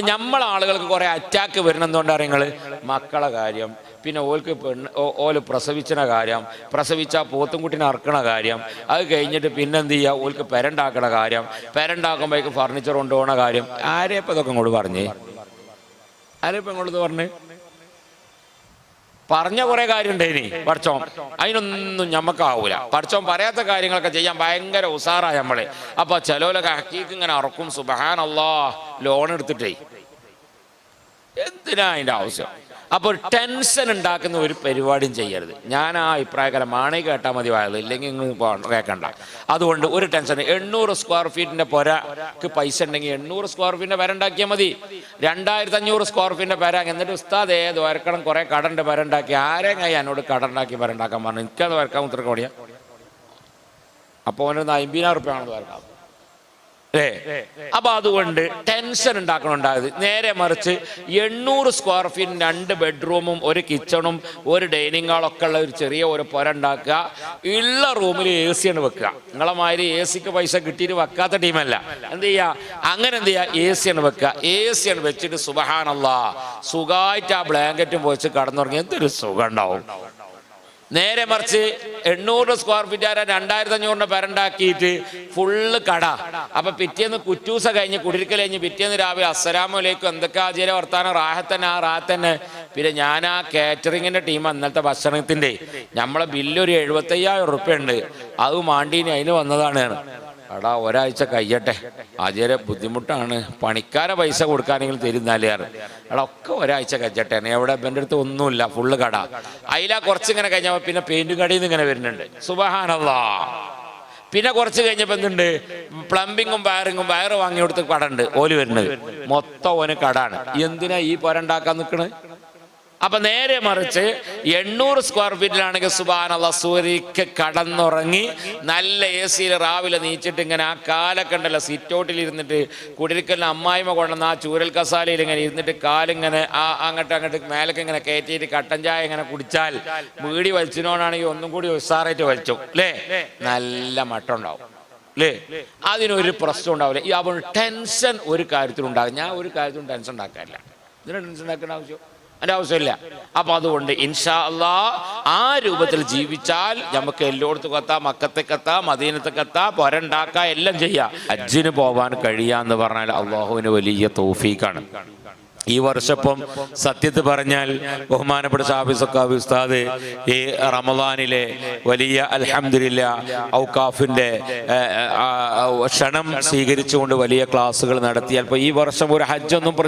നമ്മളെ ആളുകൾക്ക് കുറെ അറ്റാക്ക് വരുന്നതുകൊണ്ടാണ് നിങ്ങൾ മക്കളെ കാര്യം, പിന്നെ ഓൾക്ക് ഓല് പ്രസവിച്ചണ കാര്യം, പ്രസവിച്ചാൽ പോത്തുംകുട്ടിനെ അറക്കണ കാര്യം, അത് കഴിഞ്ഞിട്ട് പിന്നെന്ത് ചെയ്യുക, ഓൾക്ക് പെരണ്ടാക്കണ കാര്യം, പെരണ്ടാക്കുമ്പോഴേക്ക് ഫർണിച്ചർ കൊണ്ടുപോകണ കാര്യം. ആരെയപ്പം ഇതൊക്കെ ഇങ്ങോട്ട് പറഞ്ഞേ? ആരെയപ്പം ഇങ്ങോട്ട് പറഞ്ഞ കുറെ കാര്യം ഉണ്ടേനി പഠിച്ചോൻ, അതിനൊന്നും ഞമ്മക്കാവൂല. പഠിച്ചോൻ പറയാത്ത കാര്യങ്ങളൊക്കെ ചെയ്യാൻ ഭയങ്കര ഉസാറാ നമ്മള്. അപ്പൊ ചിലവരൊക്കെ ഹക്കീക്ക് ഇങ്ങനെ അറക്കും, സുബ്ഹാനല്ലാഹ്, ലോൺ എടുത്തിട്ടേ. എന്തിനാ അതിന്റെ ആവശ്യം? അപ്പോൾ ടെൻഷൻ ഉണ്ടാക്കുന്ന ഒരു പരിപാടിയും ചെയ്യരുത്. ഞാൻ ആ അഭിപ്രായക്കാരൻ മാണി കേട്ടാൽ മതി, വയത് ഇല്ലെങ്കിൽ നിങ്ങൾ കേൾക്കണ്ട. അതുകൊണ്ട് ഒരു ടെൻഷൻ. 800 സ്ക്വയർ ഫീറ്റിന്റെ പുരക്ക് പൈസ ഉണ്ടെങ്കിൽ 800 സ്ക്വയർ ഫീറ്റിന്റെ പെര ഉണ്ടാക്കിയാൽ മതി. 2500 സ്ക്വയർ ഫീറ്റിന്റെ പെര. എന്നിട്ട് ഉസ്താദ് ഏത് വരക്കണം, കുറെ കടന്റെ പെര ഉണ്ടാക്കി. ആരെയും കൈ എന്നോട് കടണ്ടാക്കി പെര ഉണ്ടാക്കാൻ പറഞ്ഞു. എനിക്കത് വരക്കാൻ ഉത്തരക്ക് ഓടിയാ. അപ്പോൾ അവനൊന്ന് 50,000 റുപ്യ ആണെന്ന് വരക്കാം. അപ്പൊ അതുകൊണ്ട് ടെൻഷൻ ഉണ്ടാക്കണുണ്ടായത്. നേരെ മറിച്ച് 800 സ്ക്വയർ ഫീറ്റ് 2 ബെഡ്റൂമും 1 കിച്ചണും 1 ഡൈനിങ് ഹാളൊക്കെ ഉള്ള ഒരു ചെറിയ ഒരു പുര ഉണ്ടാക്കുക. ഉള്ള റൂമിൽ AC ആണ് വെക്കുക. നിങ്ങളെ മാതിരി AC പൈസ കിട്ടിയിട്ട് വെക്കാത്ത ടീമല്ല. എന്ത് ചെയ്യാ, അങ്ങനെ എന്ത് ചെയ്യാ, AC ആണ് വെക്കുക. AC ആണ് വെച്ചിട്ട് സുബ്ഹാനല്ലാഹ് സുഖമായിട്ട് ആ ബ്ലാങ്കറ്റും പോയിച്ച് കടന്നുറങ്ങി എന്തൊരു സുഖം ഉണ്ടാവും. നേരെ മറിച്ച് 800 സ്ക്വയർ ഫീറ്റ് 2500 പെരണ്ടാക്കിയിട്ട് ഫുള്ള് കട. അപ്പൊ പിറ്റേന്ന് കുറ്റൂസ കഴിഞ്ഞ് കുടിരിക്കൽ കഴിഞ്ഞ് പിറ്റേന്ന് രാവിലെ അസ്സലാമു അലൈക്കും, എന്തൊക്കെ ആചാര്യ വർത്താനം, റാഹത്തന്നെ ആ റാഹത്തന്നെ. പിന്നെ ഞാൻ ആ കാറ്ററിങ്ങിന്റെ ടീം അന്നത്തെ ഭക്ഷണത്തിന്റെ നമ്മളെ ബില്ലൊരു 75,000 റുപ്യ ഉണ്ട്. അത് മാണ്ടീനി അതിന് വന്നതാണ്. എടാ ഒരാഴ്ച കഴിയട്ടെ, ആചാര്യ ബുദ്ധിമുട്ടാണ്, പണിക്കാരെ പൈസ കൊടുക്കാനെങ്കിൽ തരുന്നാലേറ്. എടാ ഒക്കെ ഒരാഴ്ച കഴിച്ചട്ടെ. എവിടെ എൻ്റെ അടുത്ത് ഒന്നുമില്ല, ഫുള്ള് കട. അതിലാ കുറച്ചിങ്ങനെ കഴിഞ്ഞപ്പോൾ പിന്നെ പെയിന്റ് കടയിൽ നിന്ന് ഇങ്ങനെ വരുന്നുണ്ട്. സുബ്ഹാനല്ലാഹ്. പിന്നെ കുറച്ച് കഴിഞ്ഞപ്പോൾ എന്തുണ്ട്, പ്ലംബിങ്ങും വയറിങ്ങും, വയറ് വാങ്ങി കൊടുത്ത് കട ഉണ്ട് ഓല് വരുന്നത്. മൊത്തം ഓന് കടാണ്. എന്തിനാ ഈ പോരണ്ടാക്കാൻ നിൽക്കണത്? അപ്പൊ നേരെ മറിച്ച് 800 സ്ക്വയർ ഫീറ്റിലാണെങ്കിൽ സുബ്ഹാനല്ലാഹ് സൂര്യക്ക് കടന്നുറങ്ങി നല്ല AC രാവിലെ നീച്ചിട്ട് ഇങ്ങനെ ആ കാലൊക്കെ ഉണ്ടല്ലോ സിറ്റൗട്ടിൽ ഇരുന്നിട്ട് കുടിരിക്കലിന് അമ്മായിമ കൊണ്ടുവന്ന് ആ ചൂരൽ കസാലയിൽ ഇങ്ങനെ ഇരുന്നിട്ട് കാലിങ്ങനെ അങ്ങോട്ട് മേലൊക്കെ ഇങ്ങനെ കയറ്റിയിട്ട് കട്ടൻ ചായ ഇങ്ങനെ കുടിച്ചാൽ, വീടി വലിച്ചിനോടാണെങ്കിൽ ഒന്നും കൂടി ഉസാറായിട്ട് വലിച്ചു അല്ലേ, നല്ല മട്ടം ഉണ്ടാവും അല്ലേ. അതിനൊരു പ്രശ്നം ഉണ്ടാവില്ല. ഈ അപ്പോൾ ടെൻഷൻ ഒരു കാര്യത്തിലുണ്ടാകും. ഞാൻ ഒരു കാര്യത്തിലും ടെൻഷൻ ഉണ്ടാക്കാറില്ല. ഇതിന് ടെൻഷൻ ഉണ്ടാക്കേണ്ട അതിൻ്റെ ആവശ്യമില്ല. അപ്പൊ അതുകൊണ്ട് ഇൻഷാ അല്ലാഹ് ആ രൂപത്തിൽ ജീവിച്ചാൽ നമുക്ക് എല്ലായിടത്തും എത്താം, മക്കത്തേക്ക് എത്താം, മദീനത്തേക്ക് എത്താം, പൊരണ്ടാക്കാം, എല്ലാം ചെയ്യാം. ഹജ്ജിന് പോവാൻ കഴിയാന്ന് പറഞ്ഞാൽ അള്ളാഹുവിന് വലിയ തൗഫീഖാണ്. ഈ വർഷപ്പം സത്യത്തിൽ പറഞ്ഞാൽ ബഹുമാനപ്പെട്ട ഷാഫി ഉസ്താദ് ഈ റമദാനിലെ വലിയ അൽഹംദുലില്ലാഹ് ഔഖാഫിന്റെ ക്ഷണം സ്വീകരിച്ചുകൊണ്ട് വലിയ ക്ലാസ്സുകൾ നടത്തിയാൽ ഈ വർഷം ഒരു ഹജ്ജൊന്നും